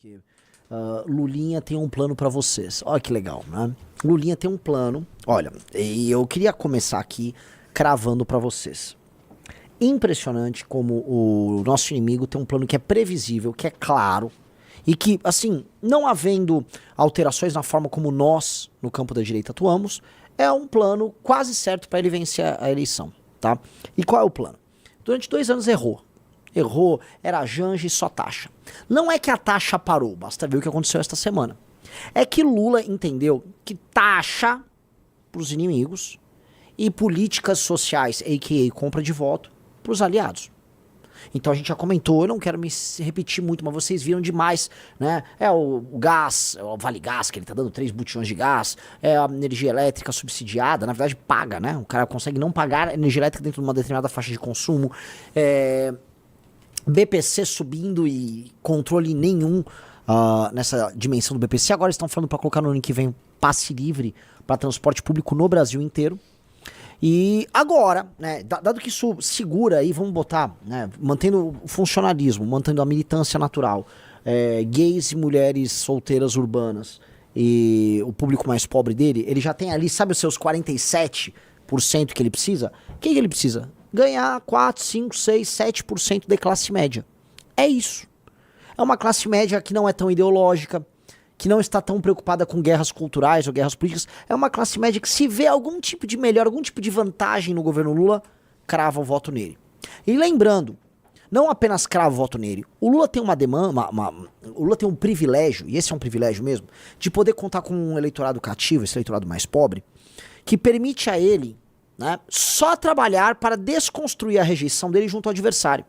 Que Lulinha tem um plano pra vocês. Olha que legal, né? Lulinha tem um plano. Olha, e eu queria começar aqui cravando pra vocês. Impressionante como o nosso inimigo tem um plano que é previsível, que é claro, e que, assim, não havendo alterações na forma como nós, no campo da direita, atuamos, é um plano quase certo para ele vencer a eleição, tá? E qual é o plano? Durante 2 anos errou, era Janja e só taxa. Não é que a taxa parou, basta ver o que aconteceu esta semana. É que Lula entendeu que taxa pros inimigos e políticas sociais, a.k.a. compra de voto, pros aliados. Então a gente já comentou, eu não quero me repetir muito, mas vocês viram demais, né? É o gás, é o Vale Gás, que ele tá dando 3 botijões de gás, é a energia elétrica subsidiada, na verdade paga, né? O cara consegue não pagar energia elétrica dentro de uma determinada faixa de consumo, BPC subindo e controle nenhum nessa dimensão do BPC. Agora estão falando para colocar no ano que vem passe livre para transporte público no Brasil inteiro. E agora, né, dado que isso segura aí, vamos botar, né, mantendo o funcionalismo, mantendo a militância natural, gays e mulheres solteiras urbanas e o público mais pobre dele, ele já tem ali, sabe os seus 47% que ele precisa? O que ele precisa? Ganhar 4, 5, 6, 7% de classe média. É isso. É uma classe média que não é tão ideológica, que não está tão preocupada com guerras culturais ou guerras políticas. É uma classe média que, se vê algum tipo de melhora, algum tipo de vantagem no governo Lula, crava o voto nele. E lembrando, não apenas crava o voto nele, o Lula tem uma demanda, o Lula tem um privilégio, e esse é um privilégio mesmo, de poder contar com um eleitorado cativo, esse eleitorado mais pobre, que permite a ele, né, só trabalhar para desconstruir a rejeição dele junto ao adversário.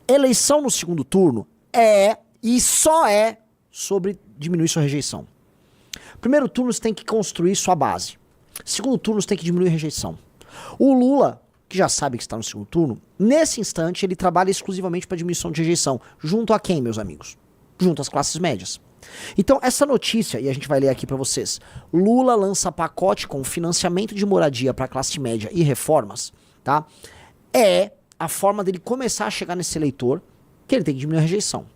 Eleição no segundo turno é, e só é, sobre diminuir sua rejeição. Primeiro turno você tem que construir sua base. Segundo turno você tem que diminuir a rejeição. O Lula, que já sabe que está no segundo turno, nesse instante ele trabalha exclusivamente para diminuição de rejeição. Junto a quem, meus amigos? Junto às classes médias. Então essa notícia, e a gente vai ler aqui para vocês, Lula lança pacote com financiamento de moradia para a classe média e reformas, tá? É a forma dele começar a chegar nesse eleitor que ele tem que diminuir a rejeição.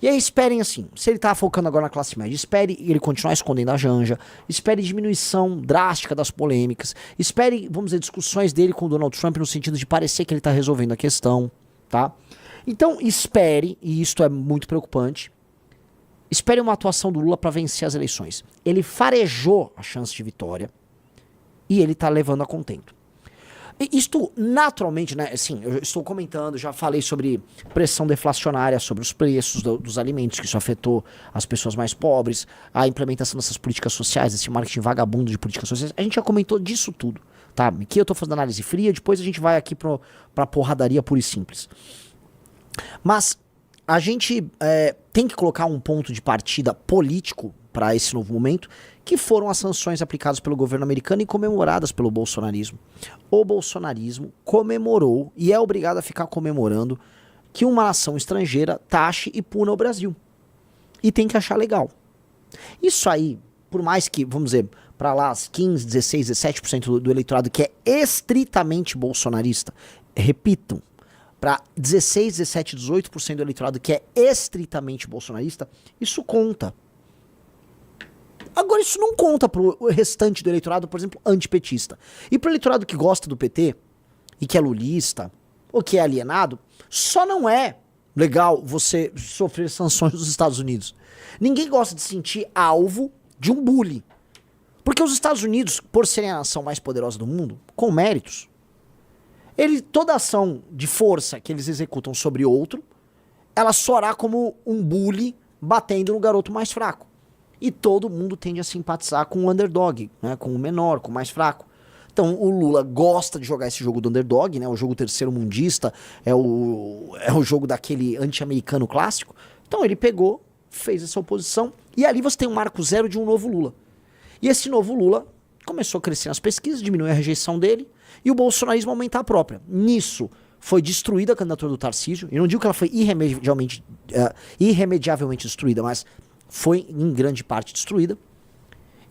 E aí esperem assim, se ele tá focando agora na classe média, espere ele continuar escondendo a Janja, espere diminuição drástica das polêmicas, espere, vamos dizer, discussões dele com o Donald Trump no sentido de parecer que ele tá resolvendo a questão, tá? Então espere, e isto é muito preocupante, espere uma atuação do Lula para vencer as eleições. Ele farejou a chance de vitória e ele tá levando a contento. Isto naturalmente, né, assim, eu estou comentando, já falei sobre pressão deflacionária, sobre os preços dos alimentos, que isso afetou as pessoas mais pobres, a implementação dessas políticas sociais, esse marketing vagabundo de políticas sociais, a gente já comentou disso tudo, tá? Aqui eu tô fazendo análise fria, depois a gente vai aqui pra porradaria pura e simples. Mas a gente tem que colocar um ponto de partida político para esse novo momento, que foram as sanções aplicadas pelo governo americano e comemoradas pelo bolsonarismo. O bolsonarismo comemorou e é obrigado a ficar comemorando que uma nação estrangeira taxe e puna o Brasil. E tem que achar legal. Isso aí, por mais que, vamos dizer, para lá as 15, 16, 17% do eleitorado que é estritamente bolsonarista, repitam, para 16, 17, 18% do eleitorado que é estritamente bolsonarista, isso conta. Agora isso não conta pro restante do eleitorado, por exemplo, antipetista. E pro eleitorado que gosta do PT, e que é lulista, ou que é alienado, só não é legal você sofrer sanções dos Estados Unidos. Ninguém gosta de se sentir alvo de um bullying. Porque os Estados Unidos, por serem a nação mais poderosa do mundo, com méritos, toda ação de força que eles executam sobre outro, ela soará como um bully batendo no garoto mais fraco. E todo mundo tende a simpatizar com o underdog, né, com o menor, com o mais fraco. Então o Lula gosta de jogar esse jogo do underdog, né, o jogo terceiro-mundista, é o jogo daquele anti-americano clássico. Então ele pegou, fez essa oposição, e ali você tem um marco zero de um novo Lula. E esse novo Lula começou a crescer nas pesquisas, diminuir a rejeição dele, e o bolsonarismo aumentar a própria. Nisso foi destruída a candidatura do Tarcísio, e não digo que ela foi irremediavelmente destruída, mas foi em grande parte destruída.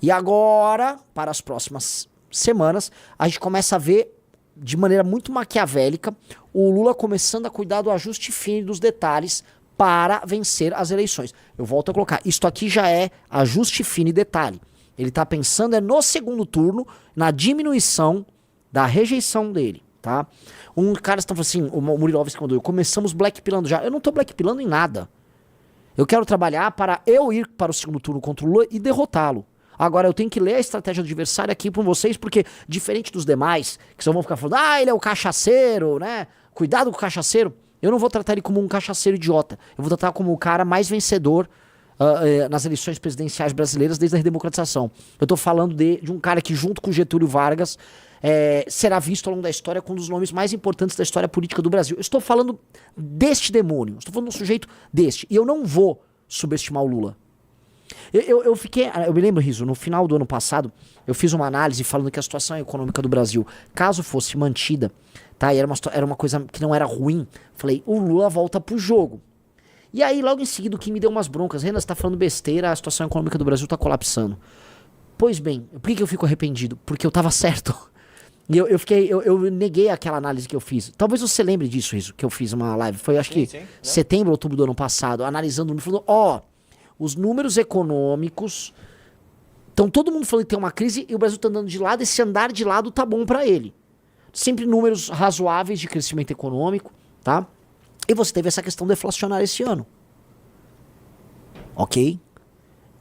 E agora, para as próximas semanas, a gente começa a ver de maneira muito maquiavélica o Lula começando a cuidar do ajuste fino dos detalhes para vencer as eleições. Eu volto a colocar, isto aqui já é ajuste fino e detalhe. Ele tá pensando no segundo turno, na diminuição da rejeição dele, tá? Um cara está falando assim, o Murilo Alves que mandou, começamos blackpilando já. Eu não tô blackpilando em nada. Eu quero trabalhar para eu ir para o segundo turno contra o Lula e derrotá-lo. Agora eu tenho que ler a estratégia do adversário aqui para vocês, porque diferente dos demais, que só vão ficar falando, ele é o cachaceiro, né? Cuidado com o cachaceiro. Eu não vou tratar ele como um cachaceiro idiota. Eu vou tratar como o cara mais vencedor nas eleições presidenciais brasileiras desde a redemocratização. Eu tô falando de um cara que, junto com Getúlio Vargas, será visto ao longo da história como um dos nomes mais importantes da história política do Brasil. Eu estou falando deste demônio. Eu estou falando de um sujeito deste. E eu não vou subestimar o Lula. Eu me lembro, Riso, no final do ano passado, eu fiz uma análise falando que a situação econômica do Brasil, caso fosse mantida, tá, e era uma coisa que não era ruim, falei, o Lula volta pro jogo. E aí, logo em seguida, o que me deu umas broncas, Renan, você tá falando besteira, a situação econômica do Brasil tá colapsando. Pois bem, por que eu fico arrependido? Porque eu tava certo. E eu neguei aquela análise que eu fiz. Talvez você lembre disso, Riso, que eu fiz uma live, foi acho que setembro, outubro do ano passado, analisando, falando, os números econômicos, então todo mundo falando que tem uma crise e o Brasil tá andando de lado, esse andar de lado tá bom pra ele. Sempre números razoáveis de crescimento econômico, tá? E você teve essa questão deflacionária esse ano. Ok?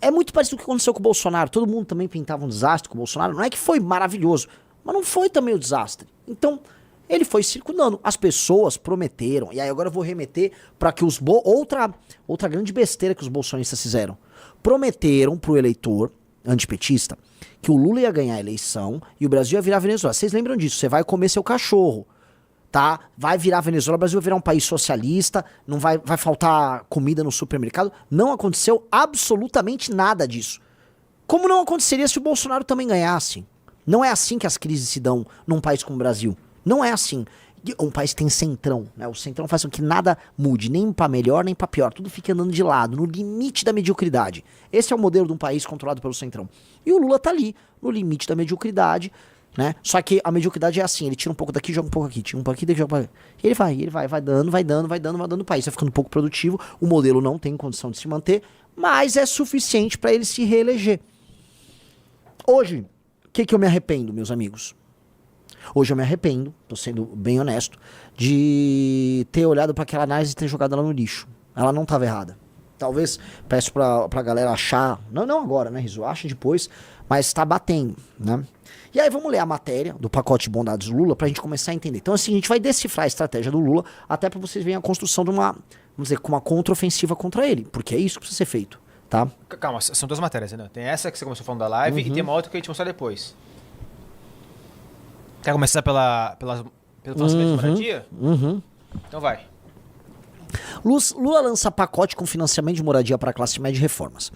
É muito parecido com o que aconteceu com o Bolsonaro. Todo mundo também pintava um desastre com o Bolsonaro. Não é que foi maravilhoso, mas não foi também o desastre. Então, ele foi circundando. As pessoas prometeram, e aí agora eu vou remeter para que outra grande besteira que os bolsonistas fizeram. Prometeram pro eleitor antipetista que o Lula ia ganhar a eleição e o Brasil ia virar Venezuela. Vocês lembram disso? Você vai comer seu cachorro, tá? Vai virar Venezuela, o Brasil vai virar um país socialista, não vai faltar comida no supermercado. Não aconteceu absolutamente nada disso. Como não aconteceria se o Bolsonaro também ganhasse? Não é assim que as crises se dão num país como o Brasil. Não é assim. Um país que tem centrão, né? O centrão faz com que nada mude, nem pra melhor, nem pra pior. Tudo fica andando de lado, no limite da mediocridade. Esse é o modelo de um país controlado pelo centrão. E o Lula tá ali, no limite da mediocridade, né? Só que a mediocridade é assim, ele tira um pouco daqui, joga um pouco aqui, tira um pouco aqui, joga um pouco aqui. E ele vai dando o país. Vai ficando um pouco produtivo, o modelo não tem condição de se manter, mas é suficiente pra ele se reeleger. Hoje, o que eu me arrependo, meus amigos? Hoje eu me arrependo, tô sendo bem honesto, de ter olhado para aquela análise e ter jogado ela no lixo. Ela não estava errada. Talvez, peço pra galera achar, não agora, né, Riso? Acha depois, mas tá batendo, né? E aí vamos ler a matéria do pacote de bondades do Lula pra gente começar a entender. Então assim, a gente vai decifrar a estratégia do Lula, até pra vocês verem a construção de uma, vamos dizer, com uma contraofensiva contra ele, porque é isso que precisa ser feito, tá? Calma, são duas matérias, né? Tem essa que você começou falando da live e tem uma outra que a gente mostrar depois. Quer começar pelo financiamento de moradia? Então vai. Lula lança pacote com financiamento de moradia para a classe média e reformas.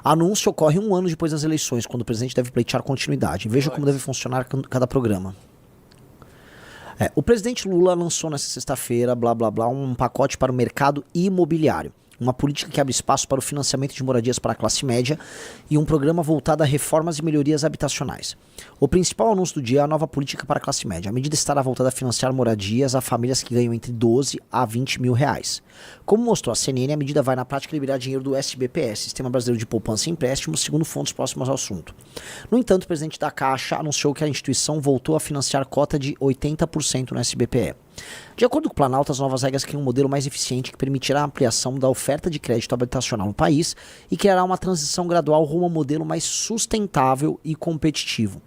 Anúncio ocorre um ano depois das eleições, quando o presidente deve pleitear continuidade. Veja como deve funcionar cada programa. O presidente Lula lançou nesta sexta-feira, um pacote para o mercado imobiliário. Uma política que abre espaço para o financiamento de moradias para a classe média e um programa voltado a reformas e melhorias habitacionais. O principal anúncio do dia é a nova política para a classe média. A medida estará voltada a financiar moradias a famílias que ganham entre 12 a 20 mil reais. Como mostrou a CNN, a medida vai na prática liberar dinheiro do SBPE, Sistema Brasileiro de Poupança e Empréstimos, segundo fontes próximas ao assunto. No entanto, o presidente da Caixa anunciou que a instituição voltou a financiar cota de 80% no SBPE. De acordo com o Planalto, as novas regras criam um modelo mais eficiente que permitirá a ampliação da oferta de crédito habitacional no país e criará uma transição gradual rumo a um modelo mais sustentável e competitivo.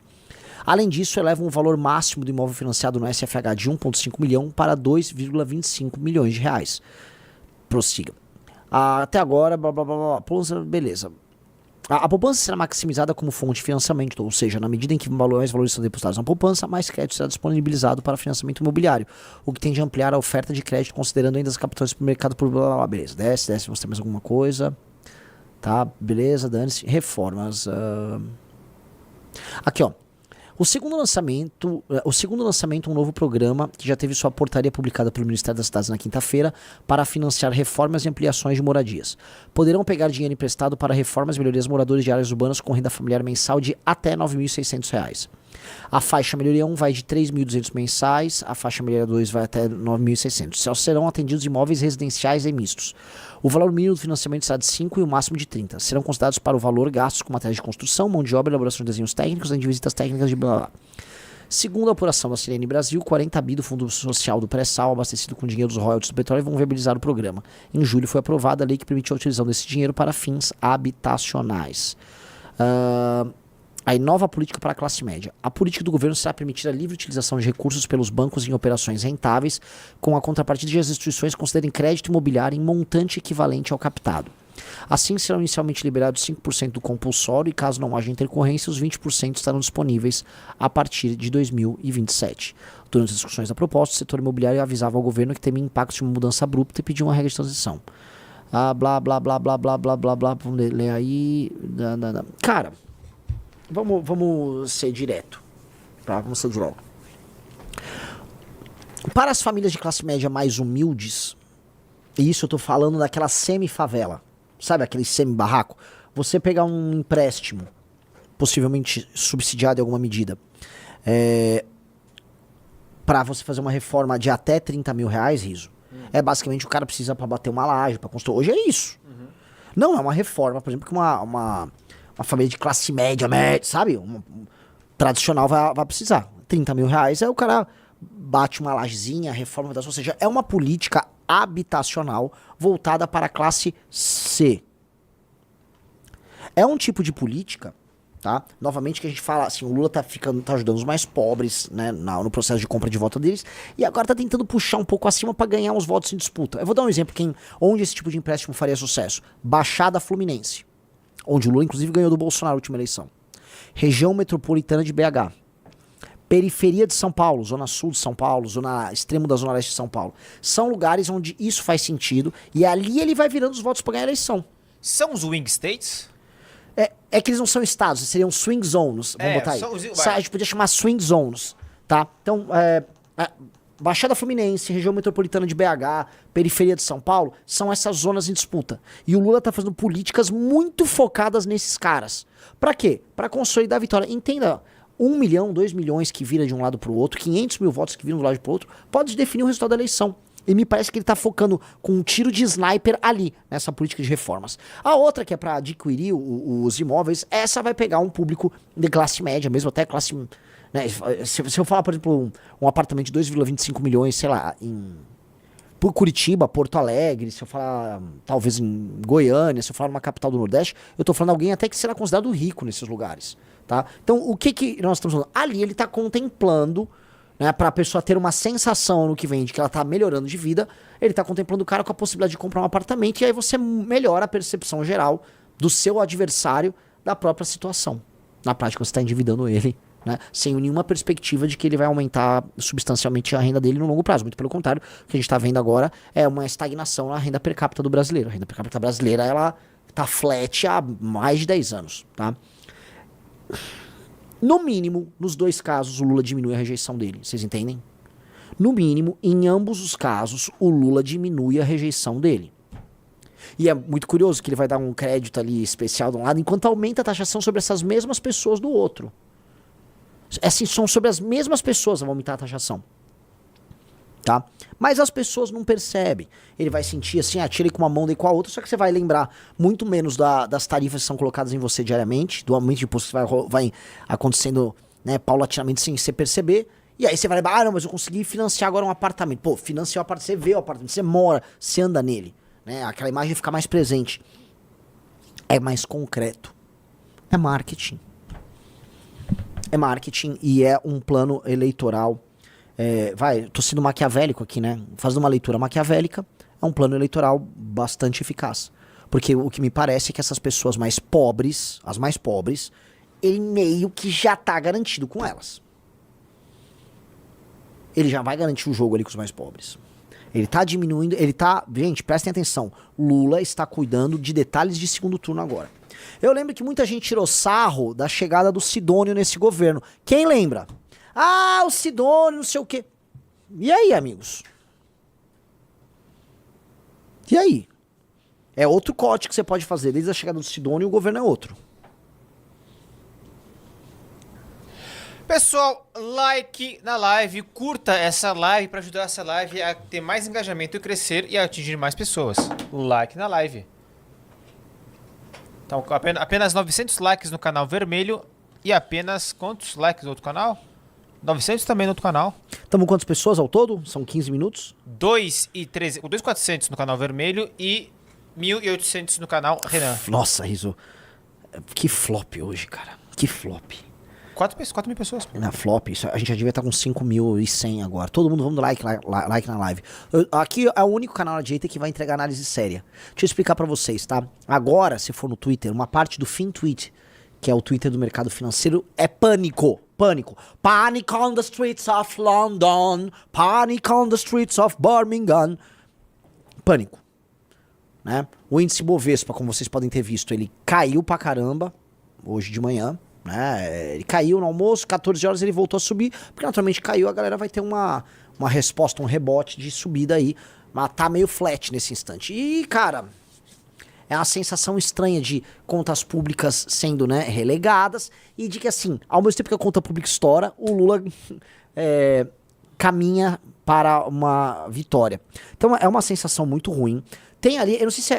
Além disso, eleva um valor máximo do imóvel financiado no SFH de 1,5 milhão para 2,25 milhões de reais. Prossiga. Até agora, beleza. A poupança será maximizada como fonte de financiamento, ou seja, na medida em que mais valores são depositados na poupança, mais crédito será disponibilizado para financiamento imobiliário, o que tende a ampliar a oferta de crédito, considerando ainda as captações para o mercado por beleza. Desce, você tem mais alguma coisa? Tá, beleza, dane-se. Reformas. Aqui, ó. O segundo lançamento, um novo programa que já teve sua portaria publicada pelo Ministério das Cidades na quinta-feira para financiar reformas e ampliações de moradias. Poderão pegar dinheiro emprestado para reformas e melhorias moradores de áreas urbanas com renda familiar mensal de até R$ 9.600. A faixa melhoria 1 vai de R$ 3.200 mensais, a faixa melhoria 2 vai até R$ 9.600. Só serão atendidos imóveis residenciais e mistos. O valor mínimo do financiamento será de 5 e o máximo de 30. Serão considerados para o valor gastos com materiais de construção, mão de obra, elaboração de desenhos técnicos, além de visitas técnicas de blá blá. Segundo a apuração da Sirene Brasil, 40 bi do Fundo Social do Pré-Sal, abastecido com dinheiro dos royalties do petróleo, vão viabilizar o programa. Em julho foi aprovada a lei que permitiu a utilização desse dinheiro para fins habitacionais. A nova política para a classe média. A política do governo será permitir a livre utilização de recursos pelos bancos em operações rentáveis, com a contrapartida de as instituições considerem crédito imobiliário em montante equivalente ao captado. Assim, serão inicialmente liberados 5% do compulsório e, caso não haja intercorrência, os 20% estarão disponíveis a partir de 2027. Durante as discussões da proposta, o setor imobiliário avisava ao governo que temia impactos de uma mudança abrupta e pediu uma regra de transição. Blá, blá, blá, blá, blá, blá, blá, blá. Vamos ler aí. Cara... Vamos ser direto, tá? Vamos ser direto. Para as famílias de classe média mais humildes, e isso eu tô falando daquela semi-favela, sabe aquele semi-barraco? Você pegar um empréstimo, possivelmente subsidiado em alguma medida, para você fazer uma reforma de até 30 mil reais, Riso, é basicamente o cara precisa para bater uma laje, para construir. Hoje é isso. Não é uma reforma, por exemplo, que uma família de classe média, sabe? Tradicional vai precisar. 30 mil reais, aí o cara bate uma lajezinha, reforma, ou seja, é uma política habitacional voltada para a classe C. É um tipo de política, tá? Novamente que a gente fala assim, o Lula tá ajudando os mais pobres, né, no processo de compra de voto deles, e agora tá tentando puxar um pouco acima para ganhar uns votos em disputa. Eu vou dar um exemplo onde esse tipo de empréstimo faria sucesso. Baixada Fluminense, onde o Lula, inclusive, ganhou do Bolsonaro na última eleição. Região metropolitana de BH. Periferia de São Paulo, zona sul de São Paulo, extremo da zona leste de São Paulo. São lugares onde isso faz sentido e ali ele vai virando os votos para ganhar a eleição. São os swing states? É que eles não são estados, seriam swing zones. Vamos botar aí. A gente podia chamar swing zones, tá? Então, Baixada Fluminense, região metropolitana de BH, periferia de São Paulo, são essas zonas em disputa. E o Lula tá fazendo políticas muito focadas nesses caras. Pra quê? Pra consolidar a vitória. Entenda, 1 milhão, 2 milhões que vira de um lado pro outro, 500 mil votos que viram de um lado pro outro, pode definir o resultado da eleição. E me parece que ele tá focando com um tiro de sniper ali, nessa política de reformas. A outra, que é pra adquirir os imóveis, essa vai pegar um público de classe média, mesmo até classe... Né? Se eu falar, por exemplo, um apartamento de 2,25 milhões, sei lá, por Curitiba, Porto Alegre, se eu falar talvez em Goiânia, se eu falar numa capital do Nordeste, eu tô falando alguém até que será considerado rico nesses lugares, tá? Então, o que nós estamos falando? Ali ele tá contemplando, né, pra pessoa ter uma sensação no que vem de que ela tá melhorando de vida, ele tá contemplando o cara com a possibilidade de comprar um apartamento e aí você melhora a percepção geral do seu adversário da própria situação. Na prática, você tá endividando ele, né, sem nenhuma perspectiva de que ele vai aumentar substancialmente a renda dele no longo prazo. Muito pelo contrário, o que a gente está vendo agora é uma estagnação na renda per capita do brasileiro. A renda per capita brasileira, ela tá flat há mais de 10 anos, tá? No mínimo, nos dois casos, o Lula diminui a rejeição dele, vocês entendem? No mínimo, em ambos os casos, o Lula diminui a rejeição dele. E é muito curioso que ele vai dar um crédito ali especial de um lado, enquanto aumenta a taxação sobre essas mesmas pessoas do outro. Assim, são sobre as mesmas pessoas que vão aumentar a taxação. Tá? Mas as pessoas não percebem. Ele vai sentir assim, tira com uma mão e com a outra, só que você vai lembrar muito menos das tarifas que são colocadas em você diariamente, do aumento de imposto que vai acontecendo, né, paulatinamente sem você perceber. E aí você vai lembrar, não, mas eu consegui financiar agora um apartamento. Pô, financiar o apartamento, você vê o apartamento, você mora, você anda nele. Né? Aquela imagem fica mais presente. É mais concreto. É marketing. É marketing e é um plano eleitoral. Tô sendo maquiavélico aqui, né? Fazendo uma leitura maquiavélica, é um plano eleitoral bastante eficaz. Porque o que me parece é que essas pessoas mais pobres, as mais pobres, ele meio que já tá garantido com elas. Ele já vai garantir o jogo ali com os mais pobres. Ele tá diminuindo, ele tá... Gente, prestem atenção. Lula está cuidando de detalhes de segundo turno agora. Eu lembro que muita gente tirou sarro da chegada do Sidônio nesse governo. Quem lembra? Ah, o Sidônio, não sei o quê. E aí, amigos? E aí? É outro corte que você pode fazer. Desde a chegada do Sidônio, o governo é outro. Pessoal, like na live, curta essa live para ajudar essa live a ter mais engajamento e crescer e a atingir mais pessoas. Like na live. Então, apenas 900 likes no canal vermelho e apenas quantos likes no outro canal? 900 também no outro canal. Estamos quantas pessoas ao todo? São 15 minutos? 2.400 no canal vermelho e 1.800 no canal Renan. Nossa, Riso. Que flop hoje, cara. Que flop. 4.000 pessoas. Na flop, isso, a gente já devia estar com 5.100 agora. Todo mundo vamos dar like na live. Aqui é o único canal à direita que vai entregar análise séria. Deixa eu explicar pra vocês, tá? Agora, se for no Twitter, uma parte do FinTweet, que é o Twitter do mercado financeiro, é pânico. Pânico. Panic on the streets of London. Panic on the streets of Birmingham. Pânico. Né? O índice Bovespa, como vocês podem ter visto, ele caiu pra caramba hoje de manhã. Né? Ele caiu no almoço, 14 horas ele voltou a subir, porque naturalmente caiu, a galera vai ter uma resposta, um rebote de subida aí, mas tá meio flat nesse instante. E, cara, é uma sensação estranha de contas públicas sendo, né, relegadas e de que, assim, ao mesmo tempo que a conta pública estoura, o Lula caminha para uma vitória. Então é uma sensação muito ruim. Tem ali, eu não sei se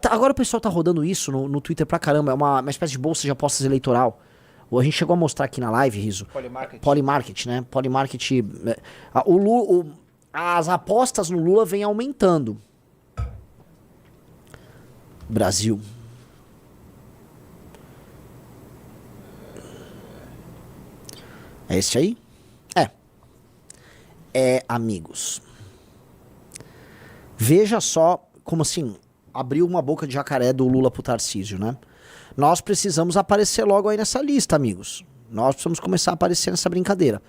agora o pessoal tá rodando isso no Twitter pra caramba, é uma espécie de bolsa de apostas eleitoral. A gente chegou a mostrar aqui na live, Riso. Polymarket, né? Polymarket. As apostas no Lula vêm aumentando. Brasil. É esse aí? Amigos. Veja só como assim... abriu uma boca de jacaré do Lula pro Tarcísio, né? Nós precisamos aparecer logo aí nessa lista, amigos. Nós precisamos começar a aparecer nessa brincadeira.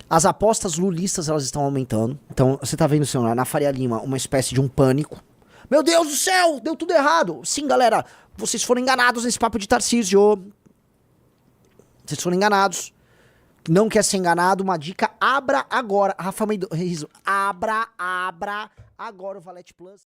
As apostas lulistas, elas estão aumentando. Então, você tá vendo, senhor, na Faria Lima, uma espécie de um pânico. Meu Deus do céu, deu tudo errado. Sim, galera, vocês foram enganados nesse papo de Tarcísio. Vocês foram enganados. Não quer ser enganado, uma dica, abra agora. Rafa Meido, abra agora o Valete Plus.